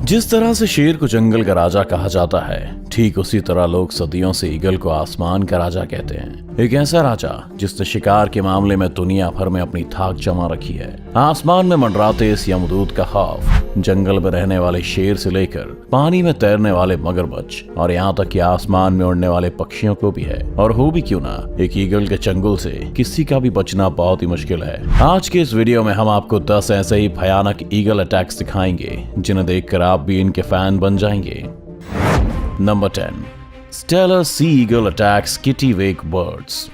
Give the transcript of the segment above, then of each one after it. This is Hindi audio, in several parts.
जिस तरह से शेर को जंगल का राजा कहा जाता है, ठीक उसी तरह लोग सदियों से ईगल को आसमान का राजा कहते हैं। एक ऐसा राजा जिसने शिकार के मामले में दुनिया भर में अपनी थाक जमा रखी है। आसमान में मंडराते इस यमदूत का खौफ जंगल में रहने वाले शेर से लेकर पानी में तैरने वाले मगरमच्छ और यहाँ तक कि आसमान में उड़ने वाले पक्षियों को भी है। और हो भी क्यों ना, एक ईगल के चंगुल से किसी का भी बचना बहुत ही मुश्किल है। आज के इस वीडियो में हम आपको 10 ऐसे ही भयानक ईगल अटैक्स दिखाएंगे जिन्हें देखकर आप भी इनके फैन बन जाएंगे। Number 10, Steller sea eagle attacks kittiwake birds.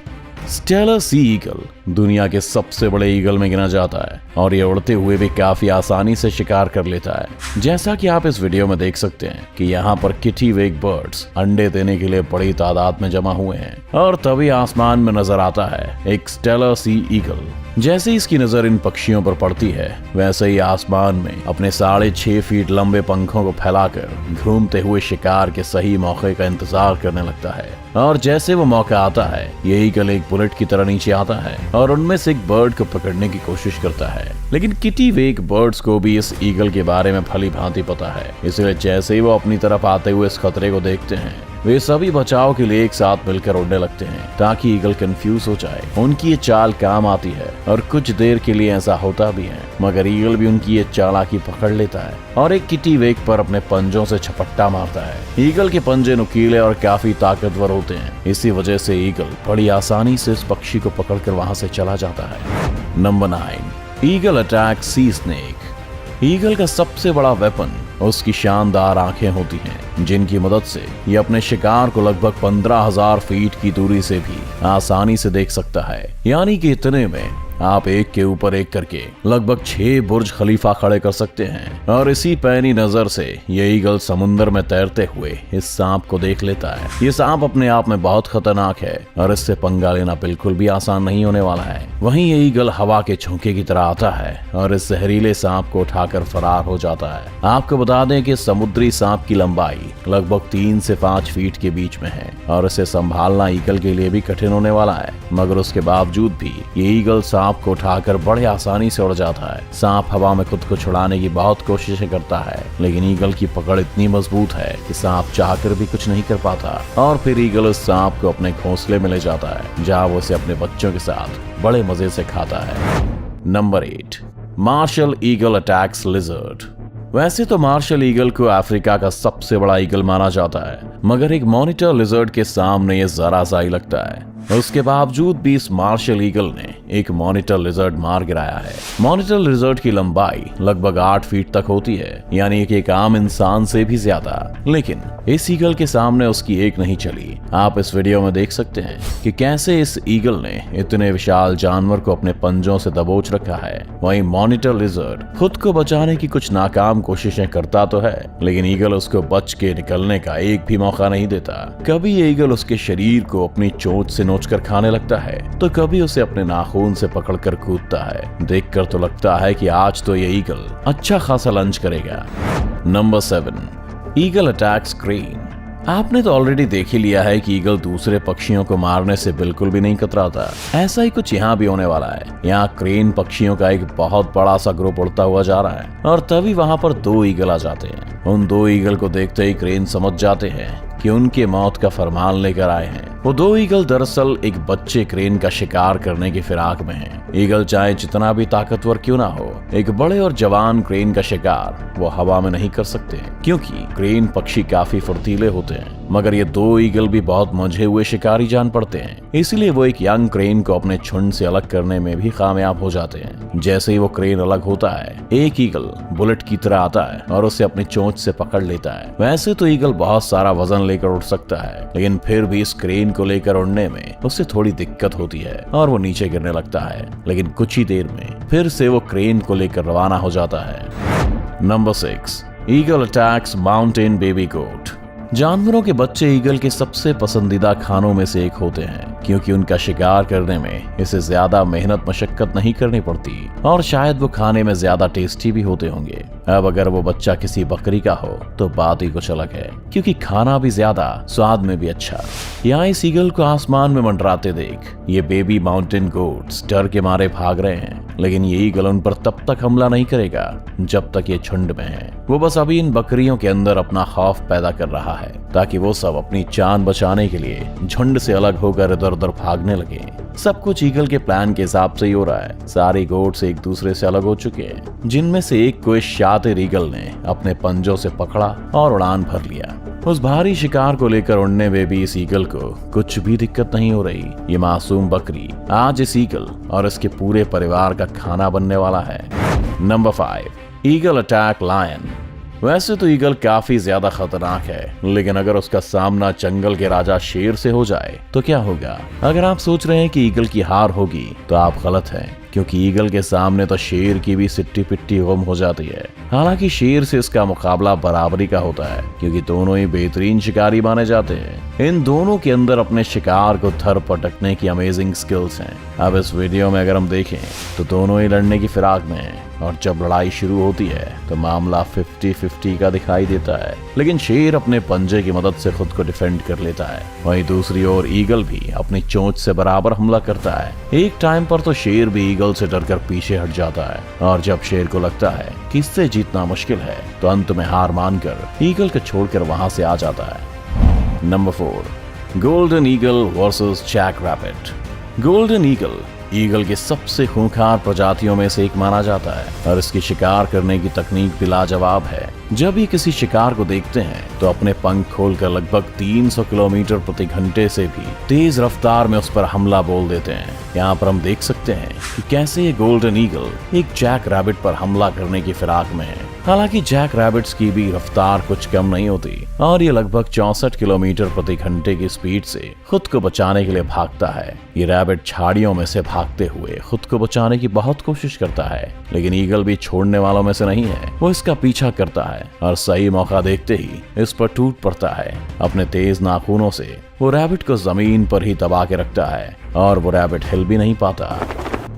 Steller sea eagle दुनिया के सबसे बड़े ईगल में गिना जाता है और ये उड़ते हुए भी काफी आसानी से शिकार कर लेता है। जैसा कि आप इस वीडियो में देख सकते हैं कि यहाँ पर किटिवेक बर्ड्स अंडे देने के लिए बड़ी तादाद में जमा हुए हैं और तभी आसमान में नजर आता है एक स्टेलर सी ईगल। जैसे ही इसकी नजर इन पक्षियों पर पड़ती है, वैसे ही आसमान में अपने 6.5 फीट लंबे पंखों को फैलाकर घूमते हुए शिकार के सही मौके का इंतजार करने लगता है। और जैसे वो मौका आता है, ये ईगल एक बुलेट की तरह नीचे आता है और उनमें से एक बर्ड को पकड़ने की कोशिश करता है। लेकिन किटिवेक बर्ड्स को भी इस ईगल के बारे में भली भांति पता है, इसलिए जैसे ही वो अपनी तरफ आते हुए इस खतरे को देखते हैं, वे सभी बचाव के लिए एक साथ मिलकर उड़ने लगते हैं ताकि ईगल कंफ्यूज हो जाए। उनकी ये चाल काम आती है और कुछ देर के लिए ऐसा होता भी है, मगर ईगल भी उनकी ये चालाकी पकड़ लेता है और एक किटिवेक पर अपने पंजों से झपट्टा मारता है। ईगल के पंजे नुकीले और काफी ताकतवर होते हैं, इसी वजह से ईगल बड़ी आसानी से इस पक्षी को पकड़कर वहां से चला जाता है। नंबर 9, ईगल अटैक सी स्नेक। ईगल का सबसे बड़ा वेपन उसकी शानदार आंखें होती हैं, जिनकी मदद से ये अपने शिकार को लगभग 15,000 फीट की दूरी से भी आसानी से देख सकता है। यानी कि इतने में आप एक के ऊपर एक करके लगभग 6 बुर्ज खलीफा खड़े कर सकते हैं। और इसी पैनी नजर से ये ईगल समुद्र में तैरते हुए इस सांप को देख लेता है। ये सांप अपने आप में बहुत खतरनाक है और इससे पंगा लेना बिल्कुल भी आसान नहीं होने वाला है। वहीं ये ईगल हवा के झोंके की तरह आता है और इस जहरीले सांप को उठाकर फरार हो जाता है। आपको बता दें कि समुद्री सांप की लंबाई लगभग 3 से 5 फीट के बीच में है और इसे संभालना ईगल के लिए भी कठिन होने वाला है। मगर उसके बावजूद भी ये ईगल सांप को उठाकर बड़े आसानी से उड़ जाता है। सांप हवा में खुद को छुड़ाने की बहुत कोशिशें करता है, लेकिन ईगल की पकड़ इतनी मजबूत है कि सांप चाहकर भी कुछ नहीं कर पाता। और फिर ईगल उस सांप को अपने घोंसले में ले जाता है, जहां वो उसे अपने बच्चों के साथ बड़े मजे से खाता है। Number 8, martial eagle attacks lizard. वैसे तो मार्शल ईगल को अफ्रीका का सबसे बड़ा ईगल माना जाता है, मगर एक मॉनिटर लिजर्ड के सामने ये जरा सा ही लगता है। उसके बावजूद भी इस मार्शल ईगल ने एक मॉनिटर लिजर्ड मार गिराया है। मॉनिटर लिजर्ड की लंबाई लगभग 8 फीट तक होती है, यानी कि एक आम इंसान से भी ज्यादा। लेकिन इस ईगल के सामने उसकी एक नहीं चली। आप इस वीडियो में देख सकते हैं कि कैसे इस ईगल ने इतने विशाल जानवर को अपने पंजों से दबोच रखा है। वहीं मॉनिटर लिजर्ड खुद को बचाने की कुछ नाकाम कोशिशें करता तो है, लेकिन ईगल उसको बच के निकलने का एक भी मौका नहीं देता। कभी ये ईगल उसके शरीर को अपनी चोंच से नोचकर खाने लगता है, तो कभी उसे अपने नाखून से पकड़कर कूदता है। देखकर तो लगता है कि आज तो ये ईगल अच्छा खासा लंच करेगा। Number 7, eagle attacks crane. आपने तो ऑलरेडी देख ही लिया है कि ईगल दूसरे पक्षियों को मारने से बिल्कुल भी नहीं कतराता। ऐसा ही कुछ यहाँ भी होने वाला है। यहाँ क्रेन पक्षियों का एक बहुत बड़ा सा ग्रुप उड़ता हुआ जा रहा है और तभी वहाँ पर 2 ईगल आ जाते हैं। उन 2 ईगल को देखते ही क्रेन समझ जाते हैं कि उनके मौत का फरमान लेकर आए हैं। वो 2 ईगल दरअसल एक बच्चे क्रेन का शिकार करने की फिराक में हैं। ईगल चाहे जितना भी ताकतवर क्यों ना हो, एक बड़े और जवान क्रेन का शिकार वो हवा में नहीं कर सकते, क्योंकि क्रेन पक्षी काफी फुर्तीले होते हैं। मगर ये 2 ईगल भी बहुत मंझे हुए शिकारी जान पड़ते हैं, इसलिए वो एक यंग क्रेन को अपने झुंड से अलग करने में भी कामयाब हो जाते हैं। जैसे ही वो क्रेन अलग होता है, एक ईगल बुलेट की तरह आता है और उसे अपनी चोंच से पकड़ लेता है। वैसे तो ईगल बहुत सारा वजन लेकर उड़ सकता है, लेकिन फिर भी इस क्रेन को लेकर उड़ने में उससे थोड़ी दिक्कत होती है और वो नीचे गिरने लगता है। लेकिन कुछ ही देर में फिर से वो क्रेन को लेकर रवाना हो जाता है। Number 6, eagle attacks mountain baby goat. जानवरों के बच्चे ईगल के सबसे पसंदीदा खानों में से एक होते हैं, क्योंकि उनका शिकार करने में इसे ज्यादा मेहनत मशक्कत नहीं करनी पड़ती और शायद वो खाने में ज्यादा टेस्टी भी होते होंगे। अब अगर वो बच्चा किसी बकरी का हो तो बात ही कुछ अलग है, क्योंकि खाना भी ज्यादा, स्वाद में भी अच्छा। यहाँ इस ईगल को आसमान में मंडराते देख ये बेबी माउंटेन गोट्स डर के मारे भाग रहे हैं, लेकिन ये ईगल उन पर तब तक हमला नहीं करेगा जब तक ये झुंड में है। वो बस अभी इन बकरियों के अंदर अपना खौफ पैदा कर रहा है ताकि वो सब अपनी जान बचाने के लिए झुंड से अलग होकर इधर उधर भागने लगे। सब कुछ ईगल के प्लान के हिसाब से ही हो रहा है। सारे गोट्स एक दूसरे से अलग हो चुके हैं, जिनमें से एक को इस शातिर ईगल ने अपने पंजों से पकड़ा और उड़ान भर लिया। उस भारी शिकार को लेकर उड़ने में भी इस ईगल को कुछ भी दिक्कत नहीं हो रही। ये मासूम बकरी आज इस ईगल और इसके पूरे परिवार का खाना बनने वाला है। Number 5, eagle attack lion. वैसे तो ईगल काफी ज्यादा खतरनाक है, लेकिन अगर उसका सामना जंगल के राजा शेर से हो जाए तो क्या होगा? अगर आप सोच रहे हैं कि ईगल की हार होगी तो आप गलत हैं, क्योंकि ईगल के सामने तो शेर की भी सिट्टी पिट्टी गुम हो जाती है। हालांकि शेर से इसका मुकाबला बराबरी का होता है, क्योंकि दोनों ही बेहतरीन शिकारी माने जाते हैं। इन दोनों के अंदर अपने शिकार को धर पटकने की अमेजिंग स्किल्स हैं। अब इस वीडियो में अगर हम देखें तो दोनों ही लड़ने की फिराक में हैं, और जब लड़ाई शुरू होती है तो मामला 50-50 का दिखाई देता है, लेकिन शेर अपने पंजे की मदद से खुद को डिफेंड कर लेता है। वहीं दूसरी ओर ईगल भी अपनी चोंच से बराबर हमला करता है। एक टाइम पर तो शेर भी ईगल से डरकर पीछे हट जाता है, और जब शेर को लगता है कि इससे जीतना मुश्किल है तो अंत में हार मानकर ईगल को छोड़कर वहां से आ जाता है। Number 4, golden eagle versus jack rabbit. Golden eagle की सबसे खूंखार प्रजातियों में से एक माना जाता है, और इसकी शिकार करने की तकनीक भी लाजवाब है। जब ये किसी शिकार को देखते हैं तो अपने पंख खोलकर लगभग 300 किलोमीटर प्रति घंटे से भी तेज रफ्तार में उस पर हमला बोल देते हैं। यहाँ पर हम देख सकते हैं कि कैसे ये गोल्डन ईगल एक जैक रैबिट पर हमला करने की फिराक में है। हालांकि जैक रैबिट्स की भी रफ्तार कुछ कम नहीं होती, और ये लगभग 64 किलोमीटर प्रति घंटे की स्पीड से खुद को बचाने के लिए भागता है। ये रैबिट झाड़ियों में से भागते हुए खुद को बचाने की बहुत कोशिश करता है, लेकिन ईगल भी छोड़ने वालों में से नहीं है। वो इसका पीछा करता है और सही मौका देखते ही इस पर टूट पड़ता है। अपने तेज नाखूनों से वो रैबिट को जमीन पर ही दबा के रखता है, और वो रैबिट हिल भी नहीं पाता।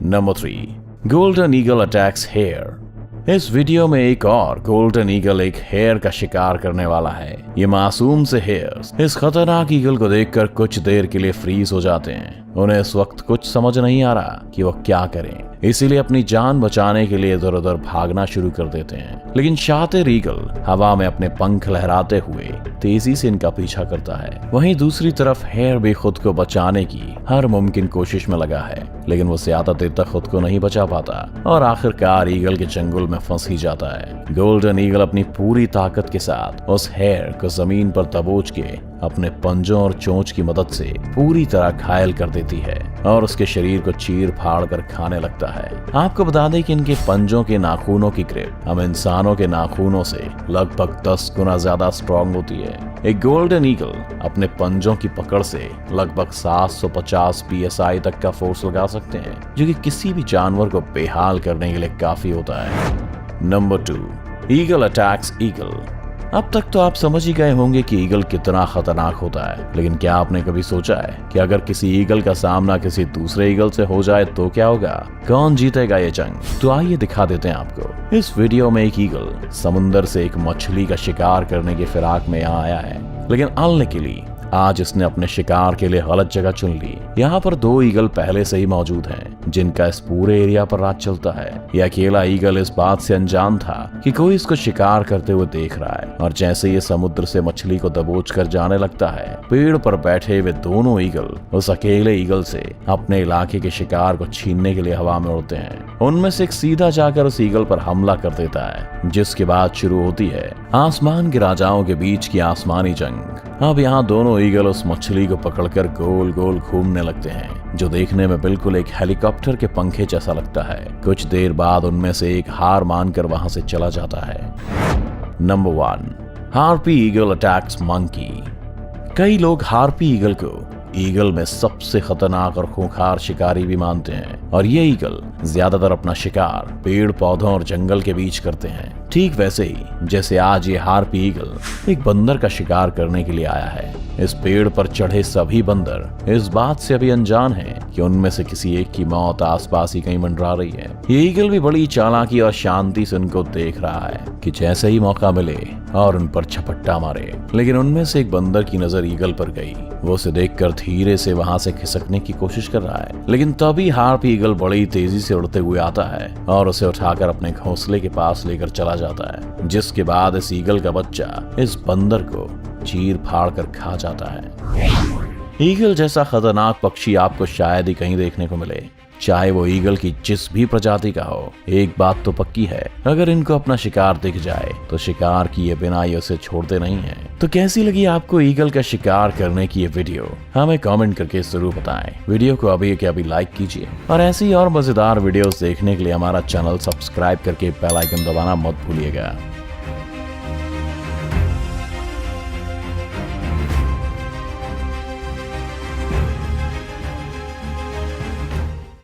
Number 3, golden eagle attacks hare. इस वीडियो में एक और गोल्डन ईगल एक हेयर का शिकार करने वाला है। ये मासूम से हेयर्स इस खतरनाक ईगल को देखकर कुछ देर के लिए फ्रीज हो जाते हैं। उन्हें इस वक्त कुछ समझ नहीं आ रहा कि वो क्या करें, इसीलिए अपनी जान बचाने के लिए इधर उधर भागना शुरू कर देते हैं। लेकिन शातिर ईगल हवा में अपने पंख लहराते हुए तेजी से इनका पीछा करता है। वहीं दूसरी तरफ हेयर भी खुद को बचाने की हर मुमकिन कोशिश में लगा है, लेकिन वो ज्यादा देर तक खुद को नहीं बचा पाता और आखिरकार ईगल के चंगुल में फंस ही जाता है। गोल्डन ईगल अपनी पूरी ताकत के साथ उस हेयर को जमीन पर दबोच के अपने पंजों और चोंच की मदद से पूरी तरह घायल कर देती है और उसके शरीर को चीर फाड़ कर खाने लगता है। आपको बता दें कि इनके पंजों के नाखूनों की ग्रिप हम इंसानों के नाखूनों से लगभग 10 गुना ज्यादा स्ट्रॉन्ग होती है। एक गोल्डन ईगल अपने पंजों की पकड़ से लगभग 750 PSI तक का फोर्स लगा सकते हैं, जो कि किसी भी जानवर को बेहाल करने के लिए काफी होता है। Number 2, eagle attacks eagle. अब तक तो आप समझ ही गए होंगे कि ईगल कितना खतरनाक होता है, लेकिन क्या आपने कभी सोचा है कि अगर किसी ईगल का सामना किसी दूसरे ईगल से हो जाए तो क्या होगा? कौन जीतेगा ये जंग? तो आइए दिखा देते हैं आपको। इस वीडियो में एक ईगल समुंदर से एक मछली का शिकार करने की फिराक में यहाँ आया है, लेकिन अनलकीली आज इसने अपने शिकार के लिए गलत जगह चुन ली। यहाँ पर 2 ईगल पहले से ही मौजूद हैं, जिनका इस पूरे एरिया पर राज चलता है। ये अकेला ईगल इस बात से अनजान था कि कोई इसको शिकार करते हुए देख रहा है, और जैसे ये समुद्र से मछली को दबोच कर जाने लगता है, पेड़ पर बैठे हुए दोनों ईगल उस अकेले ईगल से अपने इलाके के शिकार को छीनने के लिए हवा में उड़ते हैं। उनमें से एक सीधा जाकर उस ईगल पर हमला कर देता है, जिसके बाद शुरू होती है आसमान के राजाओं के बीच की आसमानी जंग। अब यहाँ दोनों ईगल उस मछली को पकड़कर गोल गोल घूमने लगते हैं, जो देखने में बिल्कुल एक हेलीकॉप्टर के पंखे जैसा लगता है। कुछ देर बाद उनमें से एक हार मानकर वहां से चला जाता है। Number 1, harpy eagle attacks monkey. कई लोग हार्पी ईगल को ईगल में सबसे खतरनाक और खूंखार शिकारी भी मानते हैं, और ये ईगल ज्यादातर अपना शिकार पेड़ पौधों और जंगल के बीच करते हैं। ठीक वैसे ही जैसे आज ये हार्पी ईगल एक बंदर का शिकार करने के लिए आया है। इस पेड़ पर चढ़े सभी बंदर इस बात से अभी अनजान हैं कि उनमें से किसी एक की मौत आसपास ही कहीं मंडरा रही है। ये ईगल भी बड़ी चालाकी और शांति से उनको देख रहा है कि जैसे ही मौका मिले और उन पर झपट्टा मारे। लेकिन उनमें से एक बंदर की नजर ईगल पर गई। वो उसे देखकर धीरे से वहां से खिसकने की कोशिश कर रहा है, लेकिन तभी हार्पी ईगल बड़ी तेजी से उड़ते हुए आता है और उसे उठाकर अपने घोंसले के पास लेकर चला जाता है, जिसके बाद इस ईगल का बच्चा इस बंदर को चीर फाड़ कर खा जाता है। ईगल जैसा खतरनाक पक्षी आपको शायद ही कहीं देखने को मिले, चाहे वो ईगल की जिस भी प्रजाति का हो। एक बात तो पक्की है, अगर इनको अपना शिकार दिख जाए तो शिकार किए बिना ये उसे छोड़ते नहीं हैं। तो कैसी लगी आपको ईगल का शिकार करने की ये वीडियो, हमें कमेंट करके जरूर बताएं। वीडियो को अभी के अभी लाइक कीजिए और ऐसी और मजेदार वीडियोस देखने के लिए हमारा चैनल सब्सक्राइब करके बेल आइकन दबाना मत भूलिएगा।